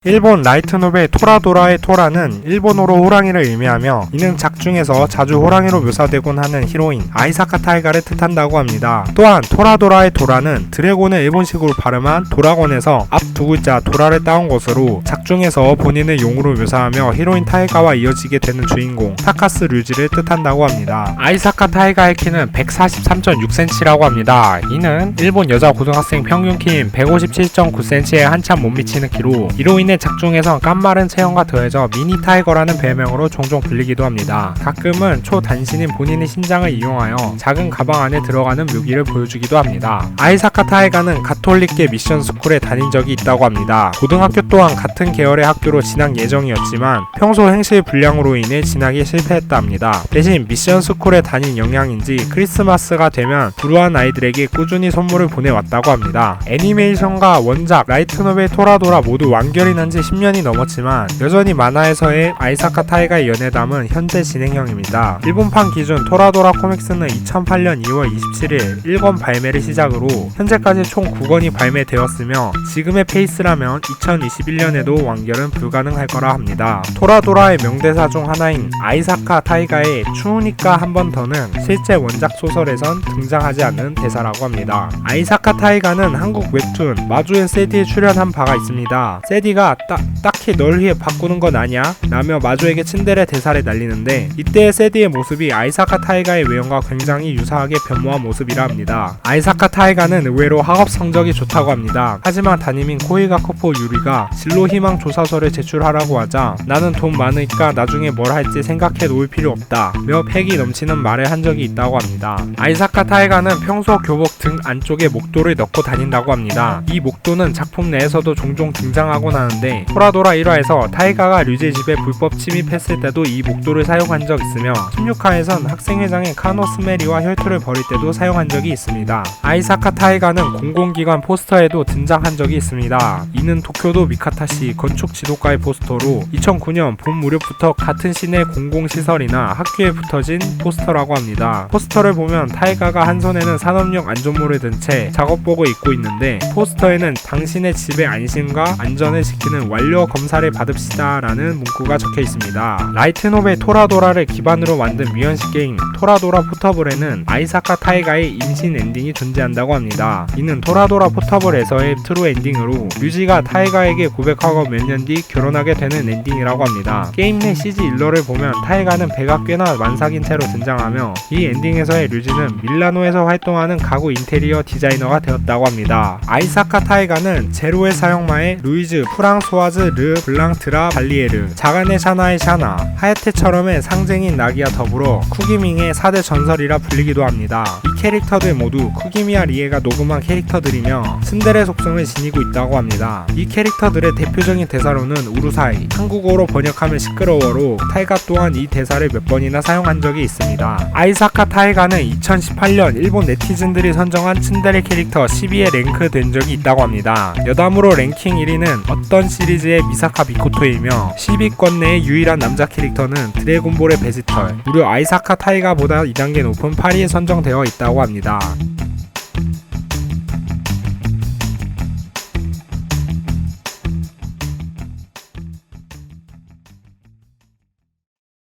일본 라이트 노벨 토라도라의 토라는 일본어로 호랑이를 의미하며 이는 작중에서 자주 호랑이로 묘사되곤 하는 히로인 아이사카 타이가를 뜻한다고 합니다. 또한 토라도라의 도라는 드래곤을 일본식으로 발음한 도라곤에서 앞 두 글자 도라를 따온 것으로 작중에서 본인을 용으로 묘사하며 히로인 타이가와 이어지게 되는 주인공 타카스 류지를 뜻한다고 합니다. 아이사카 타이가의 키는 143.6cm라고 합니다. 이는 일본 여자 고등학생 평균 키인 157.9cm에 한참 못 미치는 키로 히로인의 작중에선 깐마른 체형과 더해져 미니 타이거라는 별명으로 종종 불리기도 합니다. 가끔은 초단신인 본인의 신장을 이용하여 작은 가방 안에 들어가는 묘기를 보여주기도 합니다. 아이사카 타이가는 가톨릭계 미션 스쿨에 다닌 적이 있다고 합니다. 고등학교 또한 같은 계열의 학교로 진학 예정이었지만 평소 행실 불량으로 인해 진학에 실패했다 합니다. 대신 미션 스쿨에 다닌 영향인지 크리스마스가 되면 불우한 아이들에게 꾸준히 선물을 보내왔다고 합니다. 애니메이션과 원작 라이트 노벨 토라도라 모두 완결이 난 지 10년이 넘었지만 여전히 만화에서의 아이사카 타이가의 연애담은 현재 진행형입니다. 일본판 기준 토라도라 코믹스는 2008년 2월 27일 1권 발매를 시작으로 현재까지 총 9권이 발매되었으며 지금의 페이스라면 2021년에도 완결은 불가능할 거라 합니다. 토라도라의 명대사 중 하나인 아이사카 타이가의 추우니까 한 번 더는 실제 원작 소설에선 등장하지 않는 대사라고 합니다. 아이사카 타이가는 한국 웹툰 마주엔 세디에 출연한 바가 있습니다. 세디가 딱히 널 위해 바꾸는 건 아냐? 라며 마주에게 츤데레 대사를 날리는데 이때의 세디의 모습이 아이사카 타이가의 외형과 굉장히 유사하게 변모한 모습이라 합니다. 아이사카 타이가는 의외로 학업 성적이 좋다고 합니다. 하지만 담임인 코이가쿠포 유리가 진로 희망 조사서를 제출하라고 하자 나는 돈 많으니까 나중에 뭘 할지 생각해 놓을 필요 없다 며 패기 넘치는 말을 한 적이 있다고 합니다. 아이사카 타이가는 평소 교복 등 안쪽에 목도를 넣고 다닌다고 합니다. 이 목도는 작품 내에서도 종종 등장하곤 하는데 토라도라 1화에서 타이가가 류제 집에 불법 침입했을 때도 이 목도를 사용한 적 있으며 16화에선 학생회장인 카노 스메리와 혈투를 벌일 때도 사용한 적이 있습니다. 아이사카 타이가는 공공기관 포스터에도 등장한 적이 있습니다. 이는 도쿄도 미카타시 건축 지도가의 포스터로 2009년 봄 무렵부터 같은 시내 공공시설이나 학교에 붙어진 포스터라고 합니다. 포스터를 보면 타이가가 한 손에는 산업용 안전모를 든 채 작업복을 입고 있는데 포스터에는 당신의 집의 안심과 안전을 지키는 완료 검사를 받읍시다 라는 문구가 적혀 있습니다. 라이트 노벨 토라도라를 기반으로 만든 미연식 게임 토라도라 포터블에는 아이사카 타이가의 임신 엔딩이 존재한다고 합니다. 이는 토라도라 포터블에서의 트루 엔딩으로 류지가 타이가에게 고백하고 몇 년 뒤 결혼하게 되는 엔딩이라고 합니다. 게임 내 CG 일러를 보면 타이가는 배가 꽤나 만삭인 채로 등장하며 이 엔딩에서의 류지는 밀라노에서 활동하는 가구 인테리어 디자이너가 되었다고 합니다. 아이사카 타이가는 제로의 사형마의 루이즈 프랑소아즈 르 블랑트라 발리에르, 자간의 샤나의 샤나, 하야테처럼의 상징인 나기와 더불어 쿠기밍의 4대 전설이라 불리기도 합니다. 이 캐릭터들 모두 쿠기미와 리에가 녹음한 캐릭터들이며 츤데레 속성을 지니고 있다고 합니다. 이 캐릭터들의 대표적인 대사로는 우루사이, 한국어로 번역하면 시끄러워로 타이가 또한 이 대사를 몇 번이나 사용한 적이 있습니다. 아이사카 타이가는 2018년 일본 네티즌들이 선정한 츤데레 캐릭터 10위에 랭크된 적이 있다고 합니다. 여담으로 랭킹 1위는 어떤 시리즈의 미사카 미코토이며 10위권 내의 유일한 남자 캐릭터는 드래곤볼의 베지털, 무려 아이사카 타이가보다 2단계 높은 8위에 선정되어 있다고 합니다.